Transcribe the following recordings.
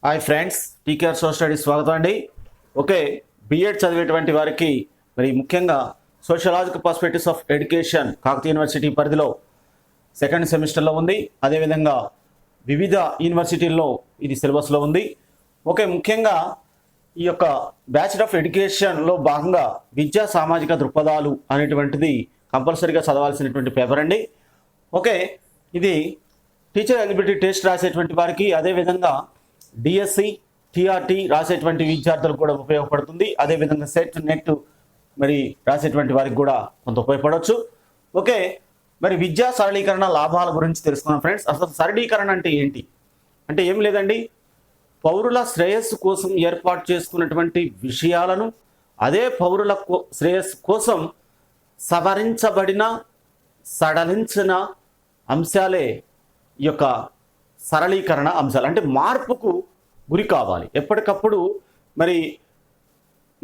Hi friends, TKR social studies స్వాగతం అండి. Okay, BEd చదివేటువంటి వారికి మరి ముఖ్యంగా sociological perspectives of education Kakatiya university పరిధిలో సెకండ్ సెమిస్టర్లో ఉంది. అదేవిధంగా వివిధ యూనివర్సిటీల్లో ఇది సిలబస్లో ఉంది. ఓకే, ముఖ్యంగా ఈ యొక్క బ్యాచిలర్ ఆఫ్ ఎడ్యుకేషన్లో భాగంగా విద్యా సామాజిక దృక్పథాలు అనేటువంటిది కంపల్సరీగా చదవాల్సినటువంటి పేపర్ అండి. ఓకే, ఇది టీచర్ ఎలిజిబిలిటీ టెస్ట్ రాసేటువంటి వారికి, అదేవిధంగా డిఎస్సి టీఆర్టీ రాసేటువంటి విద్యార్థులకు కూడా ఉపయోగపడుతుంది. అదేవిధంగా సెట్ నెట్ మరి రాసేటువంటి వారికి కూడా కొంత ఉపయోగపడవచ్చు. ఓకే, మరి విద్యా సరళీకరణ లాభాల గురించి తెలుసుకున్నాం ఫ్రెండ్స్. అసలు సరళీకరణ అంటే ఏంటి అంటే ఏం లేదండి, పౌరుల శ్రేయస్సు కోసం ఏర్పాటు చేసుకున్నటువంటి విషయాలను అదే పౌరుల శ్రేయస్సు కోసం సవరించబడిన సడలించిన అంశాలే ఈ యొక్క సరళీకరణ అంశాలు. అంటే మార్పుకు గురి కావాలి ఎప్పటికప్పుడు. మరి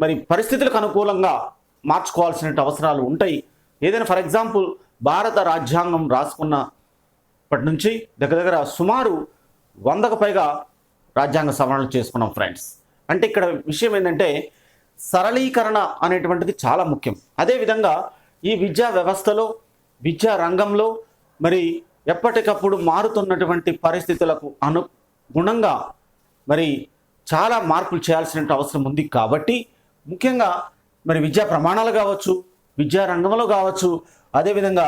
మరి పరిస్థితులకు అనుకూలంగా మార్చుకోవాల్సిన అవసరాలు ఉంటాయి. ఏదైనా ఫర్ ఎగ్జాంపుల్ భారత రాజ్యాంగం రాసుకున్నప్పటి నుంచి దగ్గర సుమారు 100కు పైగా రాజ్యాంగ సవరణలు చేసుకున్నాం ఫ్రెండ్స్. అంటే ఇక్కడ విషయం ఏంటంటే సరళీకరణ అనేటువంటిది చాలా ముఖ్యం. అదేవిధంగా ఈ విద్యా వ్యవస్థలో విద్యా రంగంలో మరి ఎప్పటికప్పుడు మారుతున్నటువంటి పరిస్థితులకు అనుగుణంగా మరి చాలా మార్పులు చేయాల్సిన అవసరం ఉంది. కాబట్టి ముఖ్యంగా మరి విద్యా ప్రమాణాలు కావచ్చు, విద్యా రంగంలో కావచ్చు, అదేవిధంగా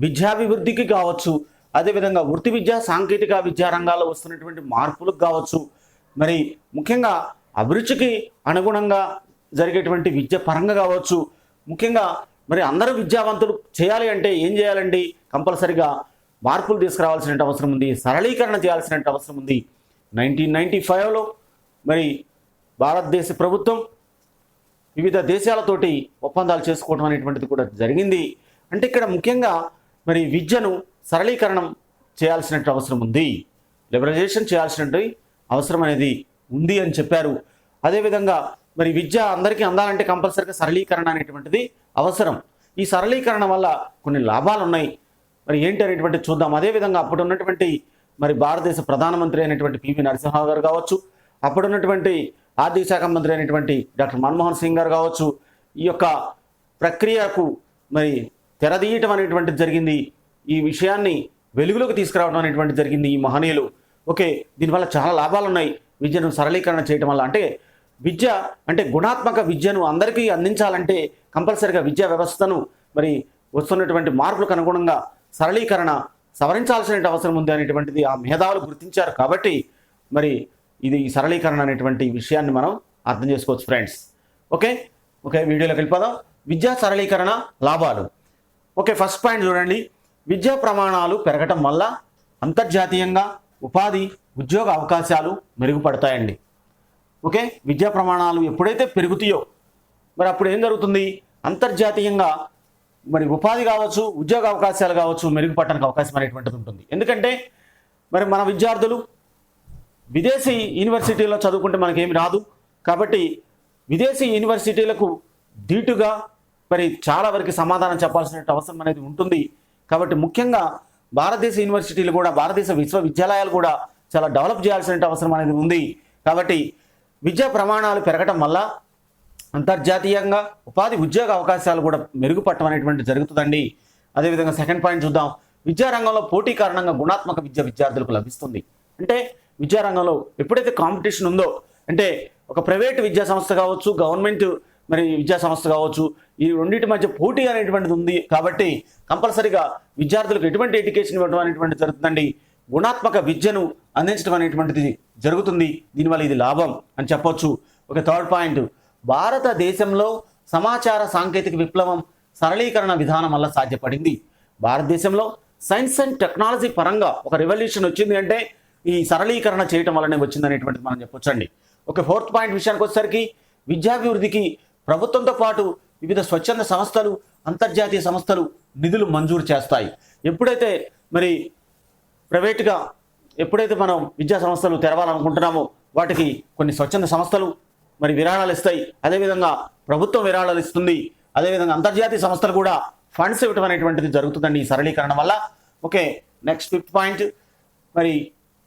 విద్యాభివృద్ధికి కావచ్చు, అదేవిధంగా వృత్తి విద్యా సాంకేతిక విద్యా రంగాల్లో వస్తున్నటువంటి మార్పులకు కావచ్చు, మరి ముఖ్యంగా అభిరుచికి అనుగుణంగా జరిగేటువంటి విద్య పరంగా కావచ్చు, ముఖ్యంగా మరి అందరూ విద్యావంతులు చేయాలి అంటే ఏం చేయాలండి, కంపల్సరిగా మార్పులు తీసుకురావాల్సిన అవసరం ఉంది, సరళీకరణ చేయాల్సిన అవసరం ఉంది. 1995లో మరి భారతదేశ ప్రభుత్వం వివిధ దేశాలతోటి ఒప్పందాలు చేసుకోవడం అనేటువంటిది కూడా జరిగింది. అంటే ఇక్కడ ముఖ్యంగా మరి విద్యను సరళీకరణం చేయాల్సిన అవసరం ఉంది, లిబరలైజేషన్ చేయాల్సిన అవసరం అనేది ఉంది అని చెప్పారు. అదేవిధంగా మరి విద్య అందరికీ అందాలంటే కంపల్సరీగా సరళీకరణ అనేటువంటిది అవసరం. ఈ సరళీకరణ వల్ల కొన్ని లాభాలు ఉన్నాయి. మరి ఏంటి అనేటువంటి చూద్దాం. అదేవిధంగా అప్పుడు ఉన్నటువంటి మరి భారతదేశ ప్రధానమంత్రి అయినటువంటి పివి నరసింహరావు గారు కావచ్చు, అప్పుడున్నటువంటి ఆర్థిక శాఖ మంత్రి అయినటువంటి డాక్టర్ మన్మోహన్ సింగ్ గారు కావచ్చు, ఈ యొక్క ప్రక్రియకు మరి తెరదీయటం అనేటువంటిది జరిగింది. ఈ విషయాన్ని వెలుగులోకి తీసుకురావడం అనేటువంటిది జరిగింది ఈ మహనీయులు. ఓకే, దీనివల్ల చాలా లాభాలు ఉన్నాయి విద్యను సరళీకరణ చేయటం వల్ల. అంటే విద్య అంటే గుణాత్మక విద్యను అందరికీ అందించాలంటే కంపల్సరిగా విద్యా వ్యవస్థను మరి వస్తున్నటువంటి మార్పులకు అనుగుణంగా సరళీకరణ సవరించాల్సిన అవసరం ఉంది అనేటువంటిది ఆ మేధావులు గుర్తించారు. కాబట్టి మరి ఇది సరళీకరణ అనేటువంటి విషయాన్ని మనం అర్థం చేసుకోవచ్చు ఫ్రెండ్స్. ఓకే ఓకే వీడియోలోకి వెళ్ళిపోదాం. విద్యా సరళీకరణ లాభాలు. ఓకే, ఫస్ట్ పాయింట్ చూడండి. విద్యా ప్రమాణాలు పెరగటం వల్ల అంతర్జాతీయంగా ఉపాధి ఉద్యోగ అవకాశాలు మెరుగుపడతాయండి. ఓకే, విద్యా ప్రమాణాలు ఎప్పుడైతే పెరుగుతాయో మరి అప్పుడు ఏం జరుగుతుంది, అంతర్జాతీయంగా మరి ఉపాధి కావచ్చు, ఉద్యోగ అవకాశాలు కావచ్చు మెరుగుపడడానికి అవకాశం అనేటువంటిది ఉంటుంది. ఎందుకంటే మరి మన విద్యార్థులు విదేశీ యూనివర్సిటీలో చదువుకుంటే మనకేమి రాదు. కాబట్టి విదేశీ యూనివర్సిటీలకు ధీటుగా మరి చాలా వరకు సమాధానం చెప్పాల్సిన అవసరం అనేది ఉంటుంది. కాబట్టి ముఖ్యంగా భారతదేశ యూనివర్సిటీలు కూడా, భారతదేశ విశ్వవిద్యాలయాలు కూడా చాలా డెవలప్ చేయాల్సిన అవసరం అనేది ఉంది. కాబట్టి విద్యా ప్రమాణాలు పెరగటం వల్ల అంతర్జాతీయంగా ఉపాధి ఉద్యోగ అవకాశాలు కూడా మెరుగుపడటం అనేటువంటి జరుగుతుందండి. అదేవిధంగా సెకండ్ పాయింట్ చూద్దాం. విద్యారంగంలో పోటీ కారణంగా గుణాత్మక విద్య విద్యార్థులకు లభిస్తుంది. అంటే విద్యారంగంలో ఎప్పుడైతే కాంపిటీషన్ ఉందో, అంటే ఒక ప్రైవేట్ విద్యా సంస్థ కావచ్చు, గవర్నమెంట్ మరి విద్యా సంస్థ కావచ్చు, ఈ రెండింటి మధ్య పోటీ అనేటువంటిది ఉంది. కాబట్టి కంపల్సరీగా విద్యార్థులకు ఎటువంటి ఎడ్యుకేషన్ ఇవ్వడం అనేటువంటిది జరుగుతుందండి. గుణాత్మక విద్యను అందించడం అనేటువంటిది జరుగుతుంది. దీనివల్ల ఇది లాభం అని చెప్పొచ్చు. ఒక థర్డ్ పాయింట్, భారతదేశంలో సమాచార సాంకేతిక విప్లవం సరళీకరణ విధానం వల్ల సాధ్యపడింది. భారతదేశంలో సైన్స్ అండ్ టెక్నాలజీ పరంగా ఒక రెవల్యూషన్ వచ్చింది అంటే ఈ సరళీకరణ చేయటం వల్లనే వచ్చింది అనేటువంటిది మనం చెప్పొచ్చండి. ఒక ఫోర్త్ పాయింట్ విషయానికి వచ్చేసరికి విద్యాభివృద్ధికి ప్రభుత్వంతో పాటు వివిధ స్వచ్ఛంద సంస్థలు, అంతర్జాతీయ సంస్థలు నిధులు మంజూరు చేస్తాయి. ఎప్పుడైతే మరి ప్రైవేట్గా ఎప్పుడైతే మనం విద్యా సంస్థలు తెరవాలనుకుంటున్నామో వాటికి కొన్ని స్వచ్ఛంద సంస్థలు మరి విరాళాలు ఇస్తాయి. అదేవిధంగా ప్రభుత్వం విరాళాలు ఇస్తుంది. అదేవిధంగా అంతర్జాతీయ సంస్థలు కూడా ఫండ్స్ ఇవ్వడం అనేటువంటిది జరుగుతుందండి ఈ సరళీకరణ వల్ల. ఓకే, నెక్స్ట్ ఫిఫ్త్ పాయింట్, మరి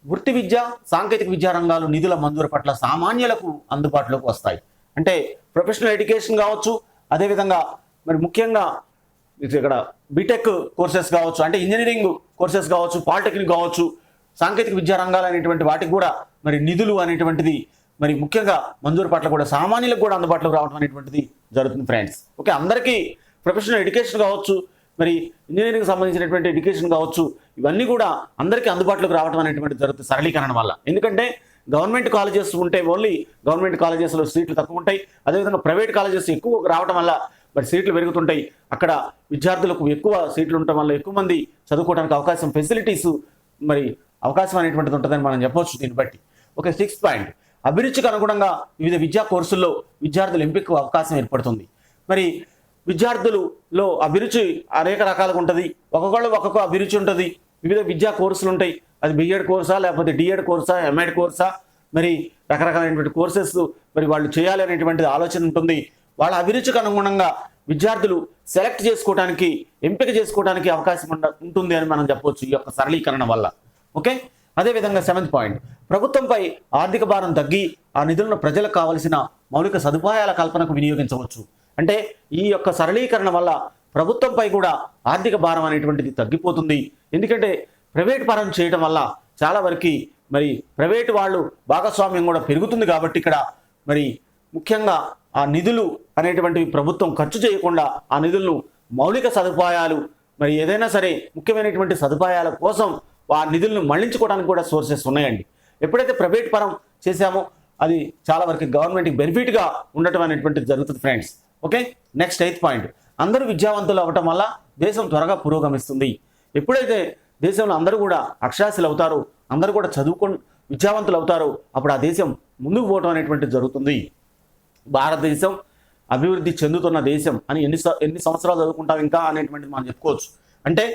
వృత్తి విద్య సాంకేతిక విద్యా రంగాలు నిధుల మంజూరు పట్ల సామాన్యులకు అందుబాటులోకి వస్తాయి. అంటే ప్రొఫెషనల్ ఎడ్యుకేషన్ కావచ్చు, అదేవిధంగా మరి ముఖ్యంగా ఇక్కడ బీటెక్ కోర్సెస్ కావచ్చు, అంటే ఇంజనీరింగ్ కోర్సెస్ కావచ్చు, పాలిటెక్నిక్ కావచ్చు, సాంకేతిక విద్యా రంగాలు అనేటువంటి వాటికి కూడా మరి నిధులు అనేటువంటిది మరి ముఖ్యంగా మంజూరు పట్ల కూడా సామాన్యులకు కూడా అందుబాటులోకి రావడం అనేటువంటిది జరుగుతుంది ఫ్రెండ్స్. ఓకే, అందరికీ ప్రొఫెషనల్ ఎడ్యుకేషన్ కావచ్చు, మరి ఇంజనీరింగ్ సంబంధించినటువంటి ఎడ్యుకేషన్ కావచ్చు, ఇవన్నీ కూడా అందరికీ అందుబాటులోకి రావడం అనేటువంటి జరుగుతుంది సరళీకరణ వల్ల. ఎందుకంటే గవర్నమెంట్ కాలేజెస్ ఉంటే ఓన్లీ గవర్నమెంట్ కాలేజెస్లో సీట్లు తక్కువ ఉంటాయి, అదేవిధంగా ప్రైవేట్ కాలేజెస్ ఎక్కువ రావడం వల్ల మరి సీట్లు పెరుగుతుంటాయి. అక్కడ విద్యార్థులకు ఎక్కువ సీట్లు ఉండటం వల్ల ఎక్కువ మంది చదువుకోవడానికి అవకాశం, ఫెసిలిటీస్ మరి అవకాశం అనేటువంటిది ఉంటుందని మనం చెప్పవచ్చు దీన్ని బట్టి. ఓకే, 6th పాయింట్, అభిరుచికి అనుగుణంగా వివిధ విద్యా కోర్సుల్లో విద్యార్థుల ఎంపికకు అవకాశం ఏర్పడుతుంది. మరి విద్యార్థులలో అభిరుచి అనేక రకాలుగా ఉంటుంది, ఒక్కొక్కళ్ళు ఒక్కొక్క అభిరుచి ఉంటుంది. వివిధ విద్యా కోర్సులు ఉంటాయి, అది బిఎడ్ కోర్సా లేకపోతే డిఎడ్ కోర్సా, ఎంఎడ్ కోర్సా, మరి రకరకాలైనటువంటి కోర్సెస్ మరి వాళ్ళు చేయాలి అనేటువంటిది ఆలోచన ఉంటుంది. వాళ్ళ అభిరుచికి అనుగుణంగా విద్యార్థులు సెలెక్ట్ చేసుకోవడానికి, ఎంపిక చేసుకోవడానికి అవకాశం ఉంటుంది అని మనం చెప్పవచ్చు ఈ యొక్క సరళీకరణ వల్ల. ఓకే, అదేవిధంగా 7th పాయింట్, ప్రభుత్వంపై ఆర్థిక భారం తగ్గి ఆ నిధులను ప్రజలకు కావలసిన మౌలిక సదుపాయాల కల్పనకు వినియోగించవచ్చు. అంటే ఈ యొక్క సరళీకరణ వల్ల ప్రభుత్వంపై కూడా ఆర్థిక భారం అనేటువంటిది తగ్గిపోతుంది. ఎందుకంటే ప్రైవేట్ పరం చేయడం వల్ల చాలా వరకు మరి ప్రైవేటు వాళ్ళు భాగస్వామ్యం కూడా పెరుగుతుంది. కాబట్టి ఇక్కడ మరి ముఖ్యంగా ఆ నిధులు అనేటువంటివి ప్రభుత్వం ఖర్చు చేయకుండా ఆ నిధులను మౌలిక సదుపాయాలు మరి ఏదైనా సరే ముఖ్యమైనటువంటి సదుపాయాల కోసం ఆ నిధులను మళ్లించుకోవడానికి కూడా సోర్సెస్ ఉన్నాయండి. ఎప్పుడైతే ప్రైవేట్ పరం చేశామో అది చాలా వరకు గవర్నమెంట్కి బెనిఫిట్గా ఉండటం అనేటువంటిది జరుగుతుంది friends. Okay, next 8th point, అందరూ విద్యావంతులు అవ్వటం వల్ల దేశం త్వరగా పురోగమిస్తుంది. ఎప్పుడైతే దేశంలో అందరూ కూడా అక్షరాస్యులు అవుతారో, అందరూ కూడా చదువుకొని విద్యావంతులు అవుతారో, అప్పుడు ఆ దేశం ముందుకు పోవటం అనేటువంటిది జరుగుతుంది. భారతదేశం అభివృద్ధి చెందుతున్న దేశం అని ఎన్ని సంవత్సరాలు చదువుకుంటాం ఇంకా అనేటువంటిది మనం చెప్పుకోవచ్చు. అంటే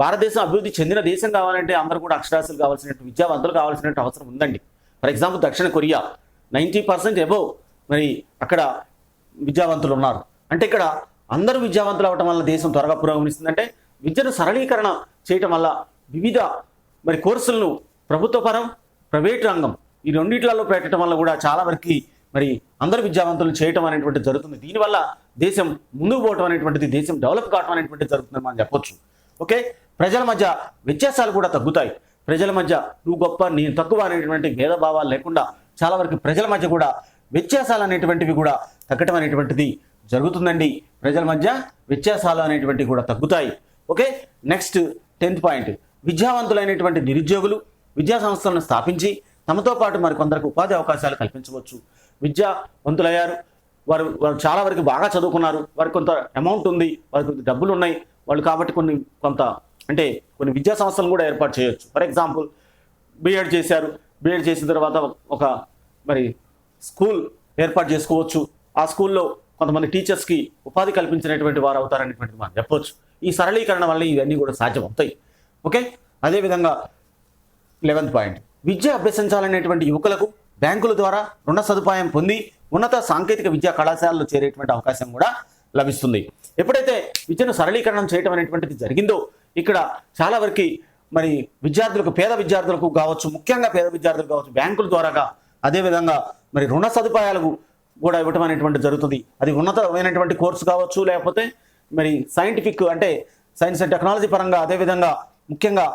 భారతదేశం అభివృద్ధి చెందిన దేశం కావాలంటే అందరూ కూడా అక్షరాస్యులు కావాల్సినట్టు, విద్యావంతులు కావాల్సినట్టు అవసరం ఉందండి. ఫర్ ఎగ్జాంపుల్ దక్షిణ కొరియా 90% అబోవ్ మరి అక్కడ విద్యావంతులు ఉన్నారు. అంటే ఇక్కడ అందరూ విద్యావంతులు అవటం వల్ల దేశం త్వరగా పురోగమిస్తుందంటే విద్యను సరళీకరణ చేయటం వల్ల వివిధ మరి కోర్సులను ప్రభుత్వ పరం, ప్రైవేట్ రంగం ఈ రెండిట్లలో పెట్టడం వల్ల కూడా చాలా వరకు మరి అందరు విద్యావంతులు చేయటం అనేటువంటిది జరుగుతుంది. దీనివల్ల దేశం ముందుకు పోవటం అనేటువంటిది, దేశం డెవలప్ కావటం అనేటువంటిది జరుగుతుందని మనం చెప్పొచ్చు. ఓకే, ప్రజల మధ్య వ్యత్యాసాలు కూడా తగ్గుతాయి. ప్రజల మధ్య నువ్వు గొప్ప నేను తక్కువ అనేటువంటి భేదభావాలు లేకుండా చాలా వరకు ప్రజల మధ్య కూడా వ్యత్యాసాలు అనేటువంటివి కూడా తగ్గటం అనేటువంటిది జరుగుతుందండి. ప్రజల మధ్య వ్యత్యాసాలు అనేటువంటివి కూడా తగ్గుతాయి. ఓకే, నెక్స్ట్ 10th పాయింట్, విద్యావంతులైనటువంటి నిరుద్యోగులు విద్యా సంస్థలను స్థాపించి తమతో పాటు మరికొందరికి ఉపాధి అవకాశాలు కల్పించవచ్చు. విద్యావంతులయ్యారు, వారు చాలా వరకు బాగా చదువుకున్నారు, వారికి కొంత అమౌంట్ ఉంది, వారికి కొంత డబ్బులు ఉన్నాయి వాళ్ళు, కాబట్టి కొన్ని విద్యా సంస్థలను కూడా ఏర్పాటు చేయొచ్చు. ఫర్ ఎగ్జాంపుల్ బీఎడ్ చేశారు, బీఎడ్ చేసిన తర్వాత ఒక మరి స్కూల్ ఏర్పాటు చేసుకోవచ్చు. ఆ స్కూల్లో కొంతమంది టీచర్స్కి ఉపాధి కల్పించినటువంటి వారు అవుతారనేటువంటిది మనం చెప్పవచ్చు. ఈ సరళీకరణ వల్ల ఇవన్నీ కూడా సాధ్యం అవుతాయి. ఓకే, అదేవిధంగా 11th పాయింట్, విద్య అభ్యసించాలనేటువంటి యువకులకు బ్యాంకుల ద్వారా రుణ సదుపాయం పొంది ఉన్నత సాంకేతిక విద్యా కళాశాలలో చేరేటువంటి అవకాశం కూడా లభిస్తుంది. ఎప్పుడైతే విద్యను సరళీకరణం చేయడం అనేటువంటిది జరిగిందో ఇక్కడ చాలా వరకు మరి విద్యార్థులకు, పేద విద్యార్థులకు కావచ్చు, ముఖ్యంగా పేద విద్యార్థులకు కావచ్చు, బ్యాంకుల ద్వారాగా అదేవిధంగా మరి రుణ సదుపాయాలకు కూడా ఇవ్వటం అనేటువంటి జరుగుతుంది. అది ఉన్నతమైనటువంటి కోర్సు కావచ్చు, లేకపోతే మరి సైంటిఫిక్ అంటే సైన్స్ అండ్ టెక్నాలజీ పరంగా, అదేవిధంగా ముఖ్యంగా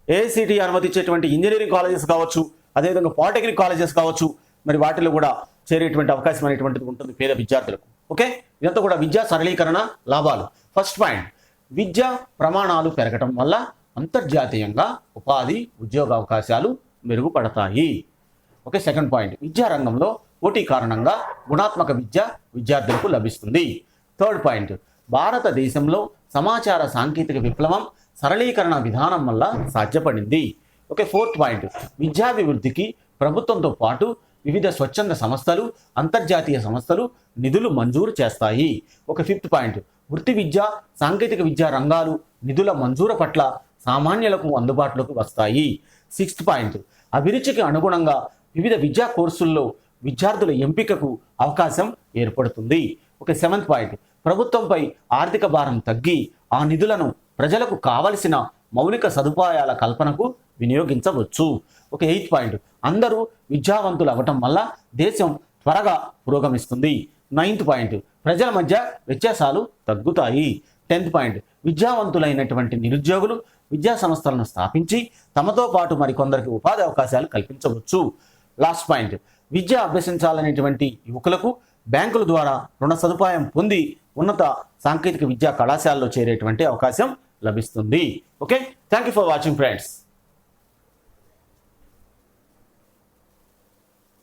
ఏఐసిటి అనుమతించేటువంటి ఇంజనీరింగ్ కాలేజెస్ కావచ్చు, అదేవిధంగా పాలిటెక్నిక్ కాలేజెస్ కావచ్చు, మరి వాటిలో కూడా చేరేటువంటి అవకాశం అనేటువంటిది ఉంటుంది పేద విద్యార్థులకు. ఓకే, ఇదంతా కూడా విద్యా సరళీకరణ లాభాలు. ఫస్ట్ పాయింట్, విద్యా ప్రమాణాలు పెరగటం వల్ల అంతర్జాతీయంగా ఉపాధి, ఉద్యోగ అవకాశాలు మెరుగుపడతాయి. ఓకే, సెకండ్ పాయింట్, విద్యారంగంలో పోటీ కారణంగా గుణాత్మక విద్య విద్యార్థులకు లభిస్తుంది. థర్డ్ పాయింట్, భారతదేశంలో సమాచార సాంకేతిక విప్లవం సరళీకరణ విధానం వల్ల సాధ్యపడింది. ఓకే, ఫోర్త్ పాయింట్, విద్యాభివృద్ధికి ప్రభుత్వంతో పాటు వివిధ స్వచ్ఛంద సంస్థలు, అంతర్జాతీయ సంస్థలు నిధులు మంజూరు చేస్తాయి. ఒక ఫిఫ్త్ పాయింట్, వృత్తి విద్య, సాంకేతిక విద్యా రంగాలు నిధుల మంజూరు పట్ల సామాన్యులకు అందుబాటులోకి వస్తాయి. సిక్స్త్ పాయింట్, అభిరుచికి అనుగుణంగా వివిధ విద్యా కోర్సుల్లో విద్యార్థుల ఎంపికకు అవకాశం ఏర్పడుతుంది. ఒక సెవెంత్ పాయింట్, ప్రభుత్వంపై ఆర్థిక భారం తగ్గి ఆ నిధులను ప్రజలకు కావలసిన మౌలిక సదుపాయాల కల్పనకు వినియోగించవచ్చు. ఒక 8th పాయింట్, అందరూ విద్యావంతులు అవ్వటం వల్ల దేశం త్వరగా పురోగమిస్తుంది. 9th పాయింట్, ప్రజల మధ్య వ్యత్యాసాలు తగ్గుతాయి. 10th పాయింట్, విద్యావంతులైనటువంటి నిరుద్యోగులు విద్యా సంస్థలను స్థాపించి తమతో పాటు మరికొందరికి ఉపాధి అవకాశాలు కల్పించవచ్చు. లాస్ట్ పాయింట్, విద్య అభ్యసించాలనేటువంటి యువకులకు బ్యాంకుల ద్వారా రుణ సదుపాయం పొంది ఉన్నత సాంకేతిక విద్యా కళాశాలలో చేరేటువంటి అవకాశం లభిస్తుంది. Okay, thank you for watching friends.